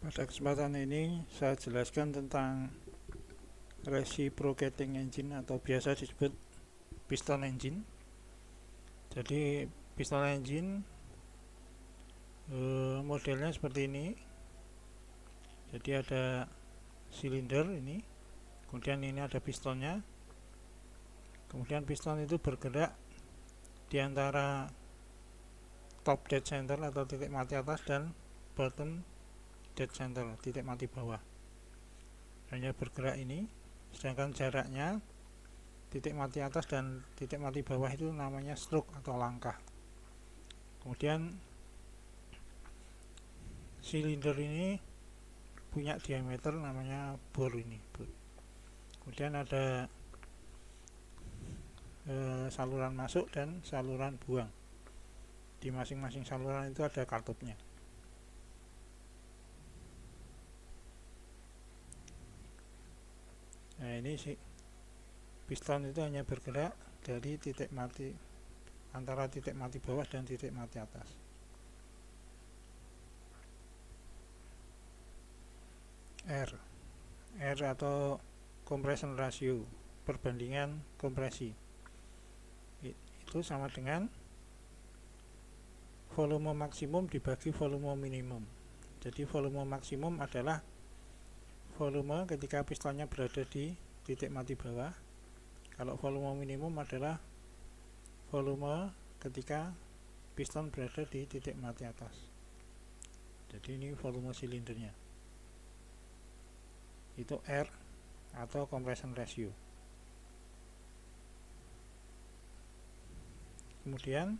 Pada kesempatan ini saya jelaskan tentang reciprocating engine atau biasa disebut piston engine. Jadi piston engine modelnya seperti ini. Jadi ada silinder ini, kemudian ini ada pistonnya. Kemudian piston itu bergerak di antara top dead center atau titik mati atas dan bottom dead center, titik mati bawah. Hanya bergerak ini, sedangkan jaraknya titik mati atas dan titik mati bawah itu namanya stroke atau langkah. Kemudian silinder ini punya diameter namanya bore ini. Kemudian ada saluran masuk dan saluran buang. Di masing-masing saluran itu ada katupnya. Nah, ini sih piston itu hanya bergerak dari titik mati antara titik mati bawah dan titik mati atas. R atau compression ratio, perbandingan kompresi, itu sama dengan volume maksimum dibagi volume minimum. Jadi volume maksimum adalah volume ketika pistonnya berada di titik mati bawah. Kalau volume minimum adalah volume ketika piston berada di titik mati atas. Jadi ini volume silindernya. Itu R atau compression ratio. Kemudian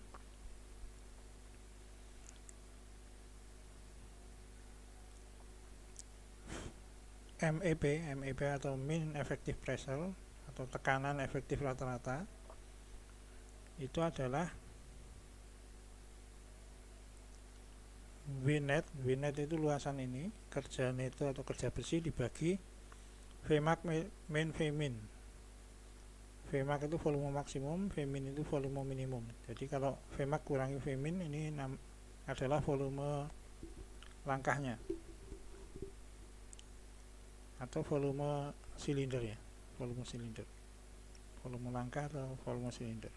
MEP atau mean effective pressure atau tekanan efektif rata-rata itu adalah Vnet itu luasan ini, kerja neto atau kerja bersih dibagi Vmax min Vmin. Vmax itu volume maksimum, Vmin itu volume minimum. Jadi kalau Vmax kurangi Vmin, ini adalah volume langkahnya atau volume silinder ya, volume silinder, volume langkah atau volume silinder.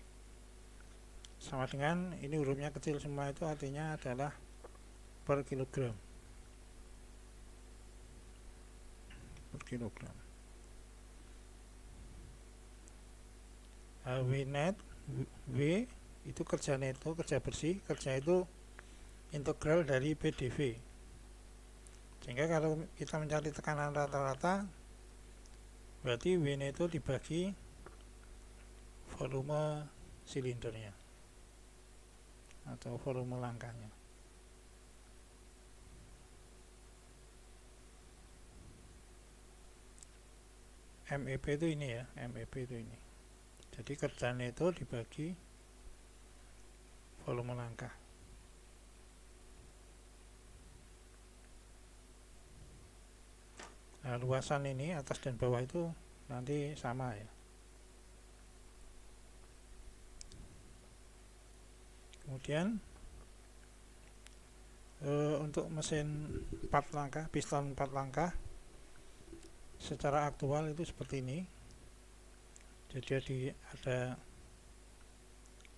Sama dengan ini hurufnya kecil semua, itu artinya adalah per kilogram. Vnet, V itu kerja neto, kerja bersih. Kerja itu integral dari PdV. Sehingga kalau kita mencari tekanan rata-rata, berarti V neto dibagi volume silindernya atau volume langkahnya. MEP itu ini ya, MEP itu ini. Jadi kerja neto dibagi volume langkah. Nah, luasan ini atas dan bawah itu nanti sama ya. Kemudian untuk mesin 4 langkah, piston 4 langkah secara aktual itu seperti ini. Jadi ada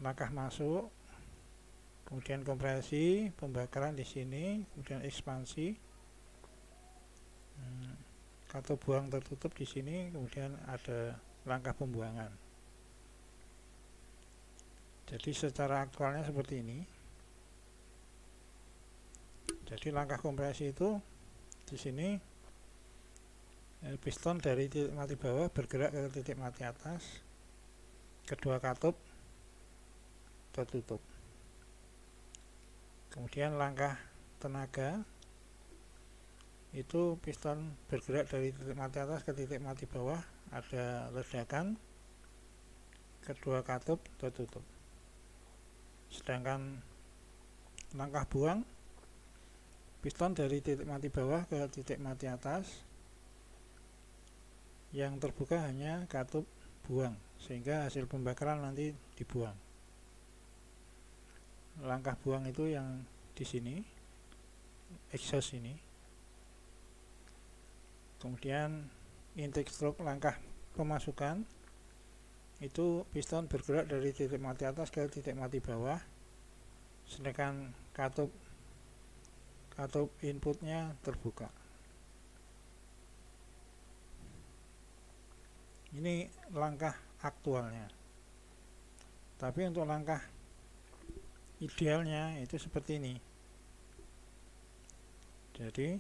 langkah masuk, kemudian kompresi, pembakaran di sini, kemudian ekspansi, katup buang tertutup di sini, kemudian ada langkah pembuangan. Jadi secara aktualnya seperti ini. Jadi langkah kompresi itu di sini, piston dari titik mati bawah bergerak ke titik mati atas, kedua katup tertutup. Kemudian langkah tenaga itu piston bergerak dari titik mati atas ke titik mati bawah, ada ledakan, kedua katup tertutup. Sedangkan langkah buang, piston dari titik mati bawah ke titik mati atas, yang terbuka hanya katup buang, sehingga hasil pembakaran nanti dibuang. Langkah buang itu yang di sini, exhaust ini. Kemudian intake stroke, langkah pemasukan, itu piston bergerak dari titik mati atas ke titik mati bawah, sedangkan katup inputnya terbuka. Ini langkah aktualnya. Tapi untuk langkah idealnya itu seperti ini. Jadi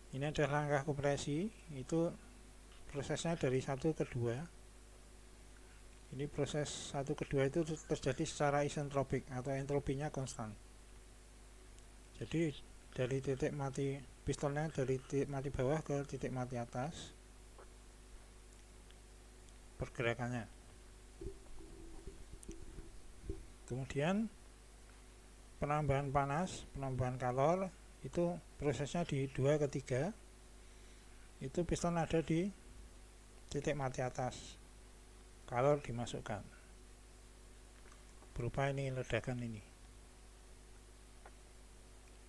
ini adalah langkah kompresi, itu prosesnya dari 1 ke 2. Ini proses 1 ke 2 itu terjadi secara isentropik atau entropinya konstan. Jadi dari titik mati pistonnya dari titik mati bawah ke titik mati atas pergerakannya. Kemudian penambahan panas, penambahan kalor, itu prosesnya di 2 ke 3. Itu piston ada di titik mati atas, kalor dimasukkan berupa ini ledakan ini.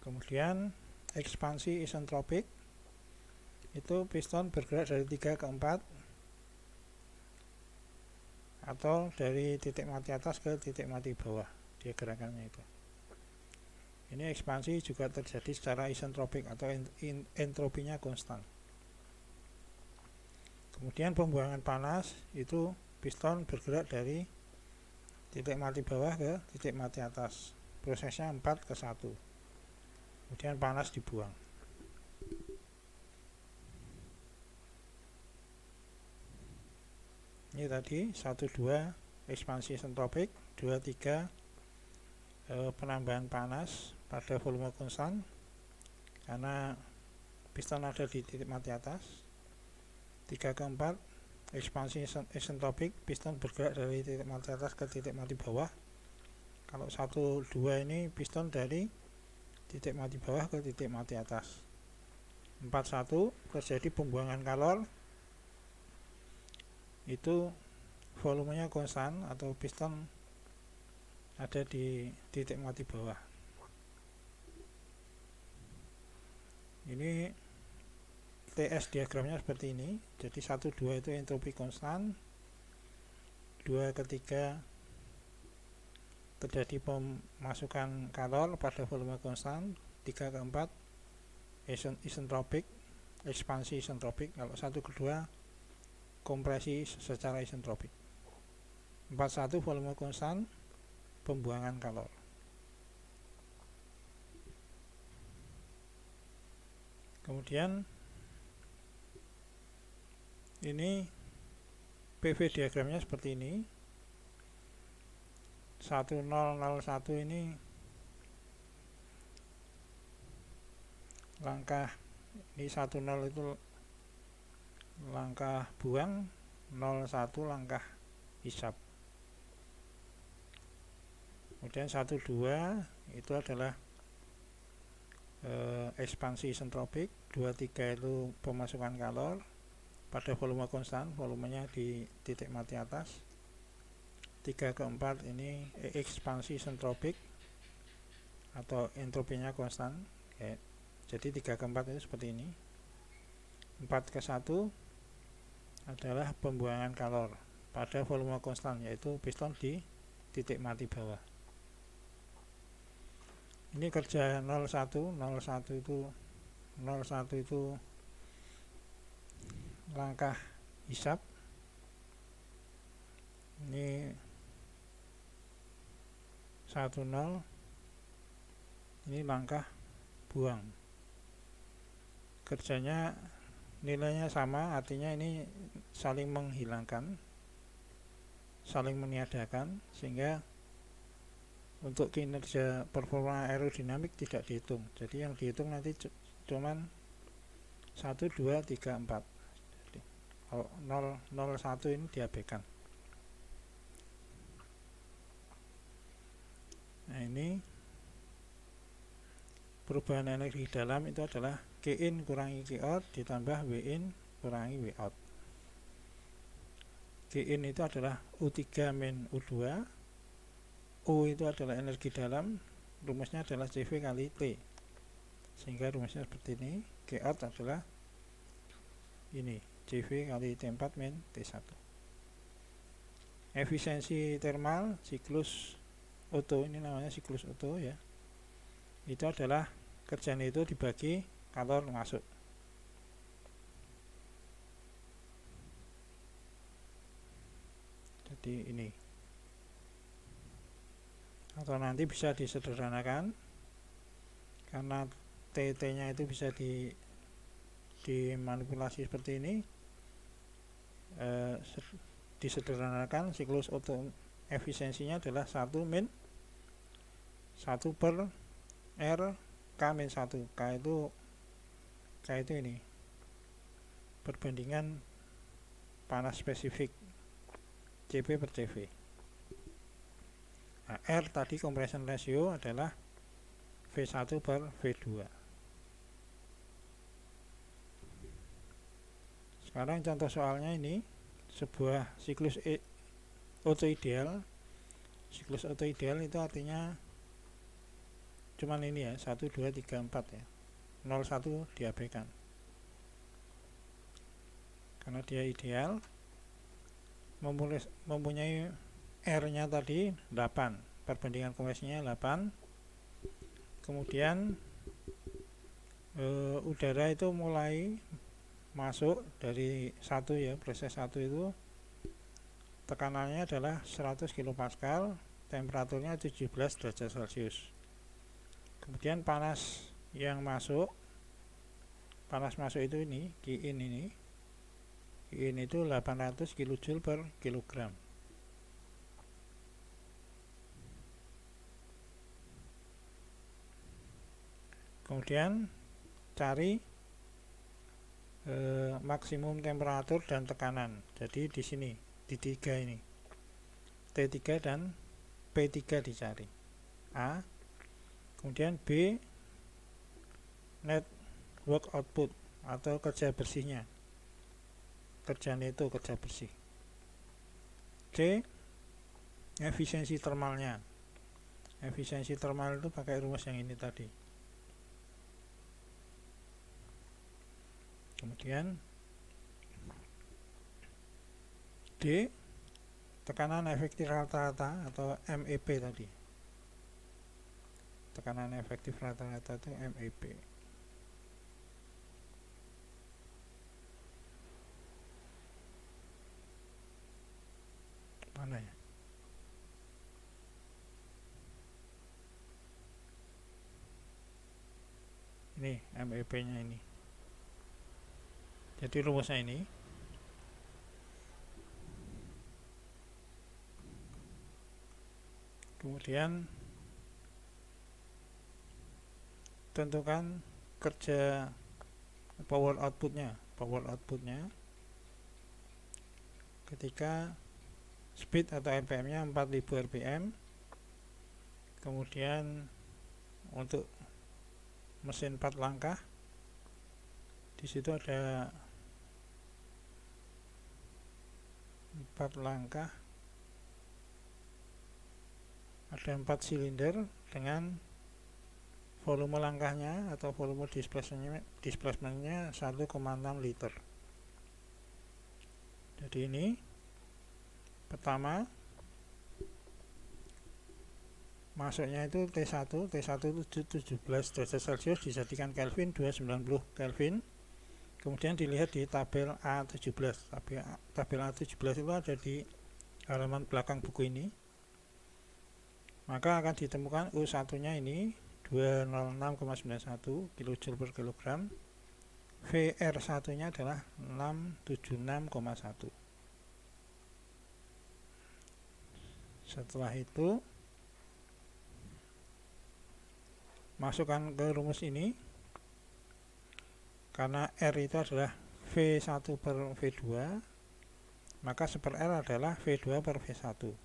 Kemudian ekspansi isentropik, itu piston bergerak dari 3 ke 4 atau dari titik mati atas ke titik mati bawah, dia gerakannya itu. Ini ekspansi juga terjadi secara isentropik atau entropinya konstan. Kemudian pembuangan panas, itu piston bergerak dari titik mati bawah ke titik mati atas, prosesnya 4 ke 1. Kemudian panas dibuang. Ini tadi 1, 2 ekspansi isentropik, 2, 3 penambahan panas pada volume konstan karena piston ada di titik mati atas. 3 ke 4 ekspansi isentropik, piston bergerak dari titik mati atas ke titik mati bawah. Kalau 1, 2 ini piston dari titik mati bawah ke titik mati atas. 4, 1 terjadi pembuangan kalor, itu volumenya konstan atau piston ada di titik mati bawah. Ini TS diagramnya seperti ini. Jadi 1, 2 itu entropi konstan, 2 ke 3 terjadi pemasukan kalor pada volume konstan, 3 ke 4 isentropik, ekspansi isentropik. Kalau 1 ke 2 kompresi secara isentropik. 4, 1 volume konstan, pembuangan kalor. Kemudian ini PV diagramnya seperti ini. 1001 ini langkah, ini 10 itu langkah buang, 01 langkah hisap. Kemudian 1, 2 itu adalah ekspansi isentropik, 2, 3 itu pemasukan kalor pada volume konstan, volumenya di titik mati atas. 3 ke 4 ini ekspansi isentropik atau entropinya konstan. Jadi 3 ke 4 itu seperti ini. 4 ke 1 adalah pembuangan kalor pada volume konstan, yaitu piston di titik mati bawah. Ini kerja 01 itu langkah hisap. Ini 10 ini langkah buang. Kerjanya nilainya sama, artinya ini saling menghilangkan, saling meniadakan, sehingga untuk kinerja performa aerodinamik tidak dihitung. Jadi yang dihitung nanti cuman 1, 2, 3, 4. Jadi, kalau 001 ini diabaikan. Nah, ini perubahan energi dalam itu adalah Q in kurangi Q out ditambah W in kurangi W out. Q in itu adalah U3 min U2, U itu adalah energi dalam, rumusnya adalah CV kali T, sehingga rumusnya seperti ini. Q out adalah ini CV kali T4 min T1. Efisiensi thermal siklus Otto, ini namanya siklus Otto ya, itu adalah kerjaan itu dibagi kalor masuk. Jadi ini, atau nanti bisa disederhanakan karena TT nya itu bisa dimanipulasi seperti ini, disederhanakan siklus Otto efisiensinya adalah 1 min 1 per R K min 1. K itu ini perbandingan panas spesifik CP per CV. Nah, R tadi compression ratio adalah V1 per V2. Sekarang contoh soalnya ini sebuah siklus Otto ideal. Siklus Otto ideal itu artinya cuman ini ya, 1, 2, 3, 4 ya, 0, 1 diabaikan karena dia ideal, mempunyai R nya tadi 8, perbandingan kompresinya 8. Kemudian udara itu mulai masuk dari 1 ya, proses 1 itu tekanannya adalah 100 kPa, temperaturnya 17 derajat Celcius. Kemudian panas yang masuk, itu ini Qin ini, Qin itu 800 kJ per kilogram. Kemudian cari maksimum temperatur dan tekanan. Jadi di sini di 3 ini T3 dan P3 dicari. A. Kemudian B, net work output atau kerja bersihnya, kerja neto, kerja bersih. C, efisiensi thermalnya. Efisiensi thermal itu pakai rumus yang ini tadi. Kemudian D, tekanan efektif rata-rata atau MEP tadi. Tekanan efektif rata-rata itu MEP. Mana ya? Ini MEP nya ini. Jadi rumusnya ini. Kemudian tentukan kerja power outputnya ketika speed atau RPM nya 4000 rpm. Kemudian untuk mesin 4 langkah, di situ ada 4 langkah, ada 4 silinder dengan volume langkahnya atau volume displacementnya 1,6 liter. Jadi ini pertama masuknya itu T1 itu 17 derajat Celcius dijadikan Kelvin 290 Kelvin. Kemudian dilihat di tabel A17. Tabel A17 itu ada di halaman belakang buku ini. Maka akan ditemukan U1 nya ini 206,91 kJ per kilogram. VR1 nya adalah 676,1. Setelah itu masukkan ke rumus ini, karena R itu adalah V1 per V2, maka 1/R adalah V2 per V1.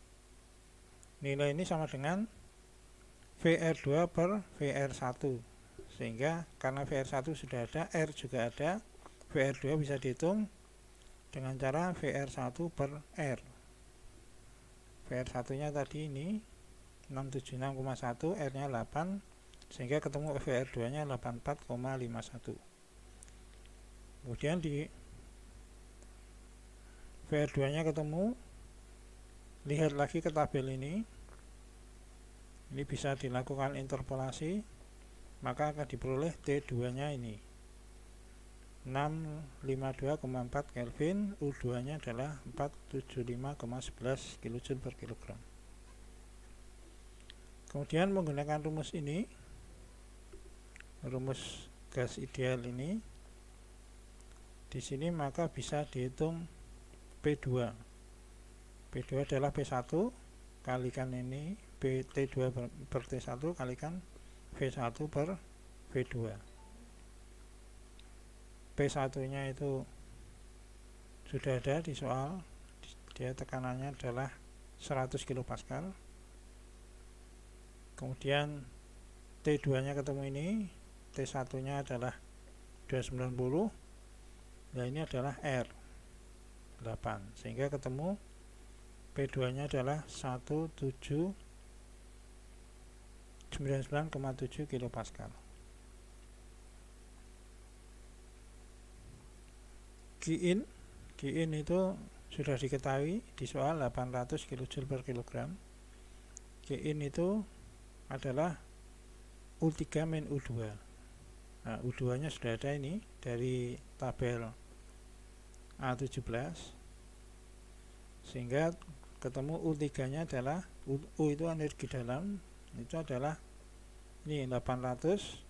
Nilai ini sama dengan VR2 per VR1, sehingga karena VR1 sudah ada, R juga ada, VR2 bisa dihitung dengan cara VR1 per R. VR1 nya tadi ini 676,1, R nya 8, sehingga ketemu VR2 nya 84,51. Kemudian VR2 nya ketemu, lihat lagi ke tabel ini bisa dilakukan interpolasi, maka akan diperoleh T2 nya ini 652,4 Kelvin, U2 nya adalah 475,11 kJ per kilogram. Kemudian menggunakan rumus ini, rumus gas ideal ini, di sini maka bisa dihitung P2. P2 adalah P1 kalikan ini T2 per T1 kalikan V1 per V2. P1 nya itu sudah ada di soal, dia tekanannya adalah 100 kPa. Kemudian T2 nya ketemu ini, T1 nya adalah 290, nah ini adalah R8, sehingga ketemu P2 nya adalah 1799,7 kPa. Qin itu sudah diketahui di soal 800 kJ per kilogram. Qin itu adalah U3 min U2. Nah, U2 nya sudah ada ini dari tabel A17, sehingga ketemu U3 nya adalah U itu energi dalam, itu adalah ini 800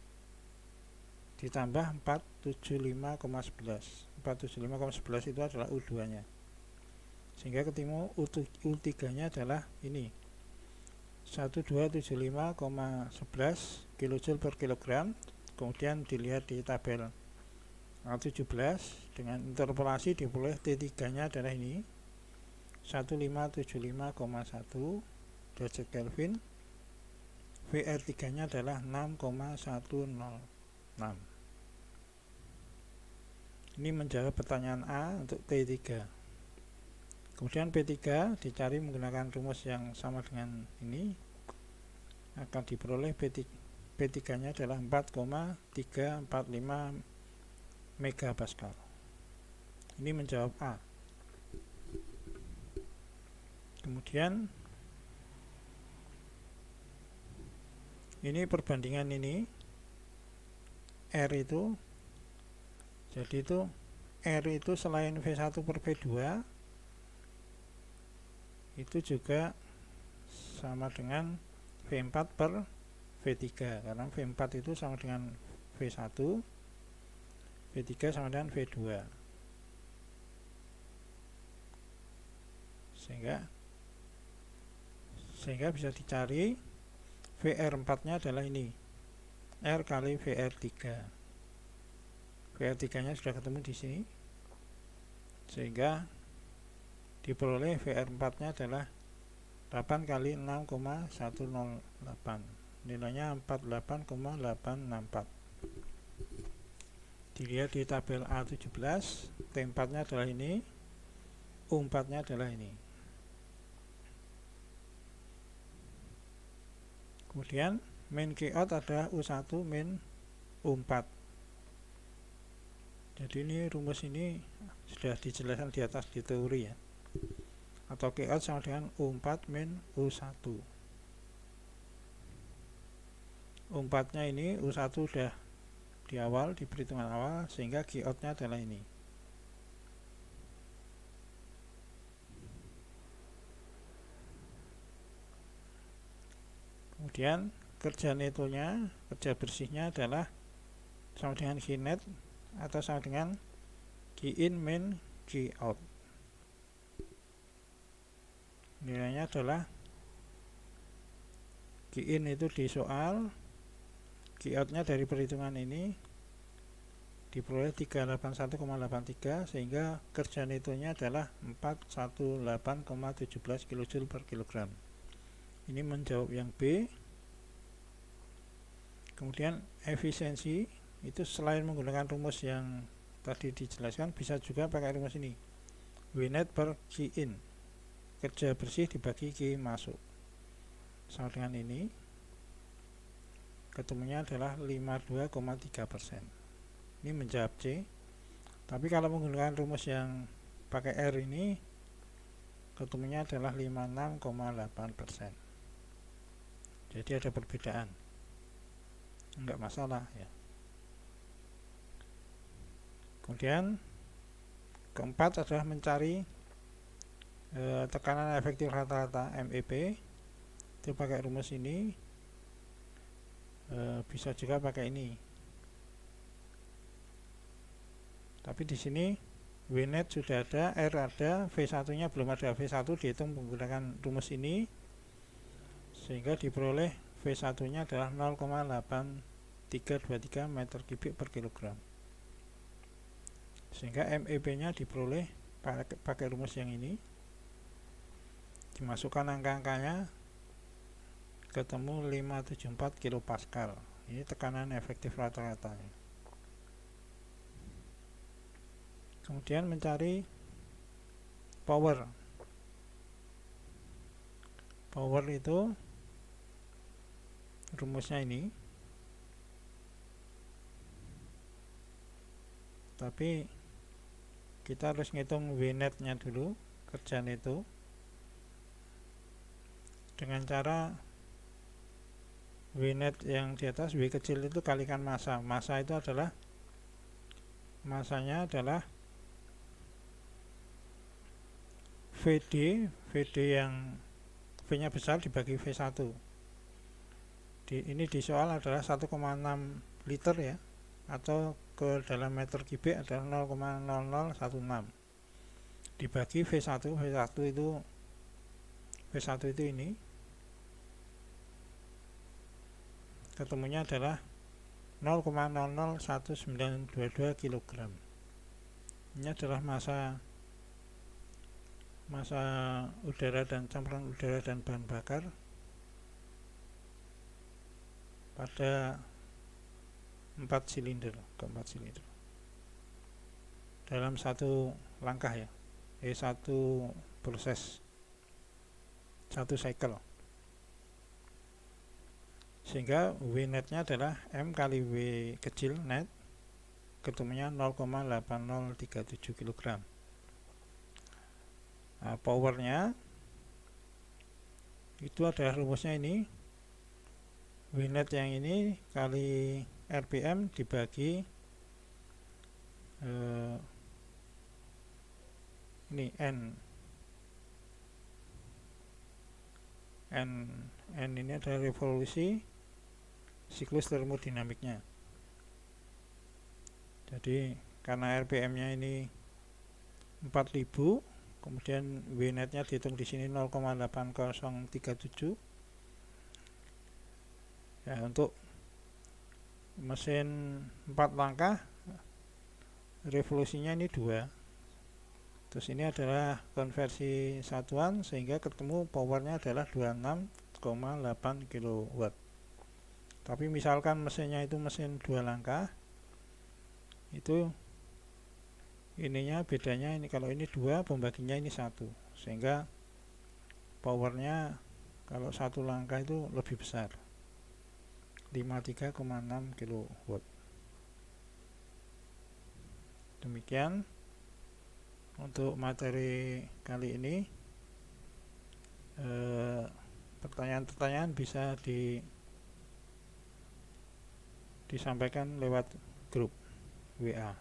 ditambah 475,11. 475,11 itu adalah U2 nya, sehingga ketemu U3 nya adalah ini 1275,11 kJ per kilogram. Kemudian dilihat di tabel A17 dengan interpolasi diperoleh T3 nya adalah ini 1575,1 derajat Kelvin. VR3 nya adalah 6,106. Ini menjawab pertanyaan A untuk T3. Kemudian P3 dicari menggunakan rumus yang sama dengan ini, akan diperoleh P3 nya adalah 4,345 megapascal. Ini menjawab A. Kemudian ini perbandingan ini R itu, jadi itu R itu selain V1 per V2 itu juga sama dengan V4 per V3, karena V4 itu sama dengan V1, V3 sama dengan V2, sehingga bisa dicari VR4 nya adalah ini R kali VR3. VR3 nya sudah ketemu di sini, sehingga diperoleh VR4 nya adalah 8 kali 6,108, nilainya 48,864. Dilihat di tabel A17, T4 nya adalah ini, U4 nya adalah ini. Kemudian min Qout adalah U1 min U4. Jadi ini rumus ini sudah dijelaskan di atas di teori ya, atau Qout sama dengan U4 min U1. U4 nya ini, U1 sudah di awal, di perhitungan awal, sehingga Qout nya adalah ini. Kemudian kerja netonya, kerja bersihnya adalah sama dengan Qnet atau sama dengan Qin min Qout. Nilainya adalah Qin itu di soal, Qout nya dari perhitungan ini diperoleh 381,83, sehingga kerja netonya adalah 418,17 kJ per kilogram. Ini menjawab yang B. Kemudian efisiensi itu selain menggunakan rumus yang tadi dijelaskan, bisa juga pakai rumus ini, Wnet per Qin, kerja bersih dibagi Q masuk, sama dengan ini, ketemunya adalah 52,3%. Ini menjawab C. Tapi kalau menggunakan rumus yang pakai R ini, ketemunya adalah 56,8%. Jadi ada perbedaan, enggak masalah ya. Kemudian keempat adalah mencari tekanan efektif rata-rata MEP. Itu pakai rumus ini, bisa juga pakai ini. Tapi di sini Wnet sudah ada, R ada, V1 nya belum ada. V1 dihitung menggunakan rumus ini, sehingga diperoleh V1 nya adalah 0,8323 meter kubik per kilogram. Sehingga MEP nya diperoleh pakai rumus yang ini, dimasukkan angka-angkanya, ketemu 574 kilopascal. Ini tekanan efektif rata-ratanya. Kemudian mencari power. Power itu rumusnya ini, tapi kita harus ngitung Wnet nya dulu, kerjaan itu, dengan cara Wnet yang di atas, W kecil itu kalikan massa. Massa itu adalah, massanya adalah VD yang V nya besar dibagi V1. Ini di soal adalah 1,6 liter ya, atau ke dalam meter kubik adalah 0,0016 dibagi V1. V1 itu ini, ketemunya adalah 0,001922 kg. Ini adalah massa udara dan campuran udara dan bahan bakar pada keempat silinder dalam satu langkah ya, satu proses, satu cycle. Sehingga Wnet nya adalah M kali W kecil net, ketemunya 0,8037 kg. Nah, powernya itu adalah rumusnya ini, Wnet yang ini kali RPM dibagi ini N ini adalah revolusi siklus termodinamiknya. Jadi karena RPM nya ini 4000, kemudian Wnet nya dihitung di sini 0,8037 ya. Untuk mesin 4 langkah revolusinya ini 2. Terus ini adalah konversi satuan, sehingga ketemu powernya adalah 26,8 kW. Tapi misalkan mesinnya itu mesin 2 langkah, itu ininya bedanya ini, kalau ini 2 pembaginya ini 1, sehingga powernya kalau 1 langkah itu lebih besar, 53,6 kW. Demikian untuk materi kali ini. Pertanyaan-pertanyaan bisa disampaikan lewat grup WA.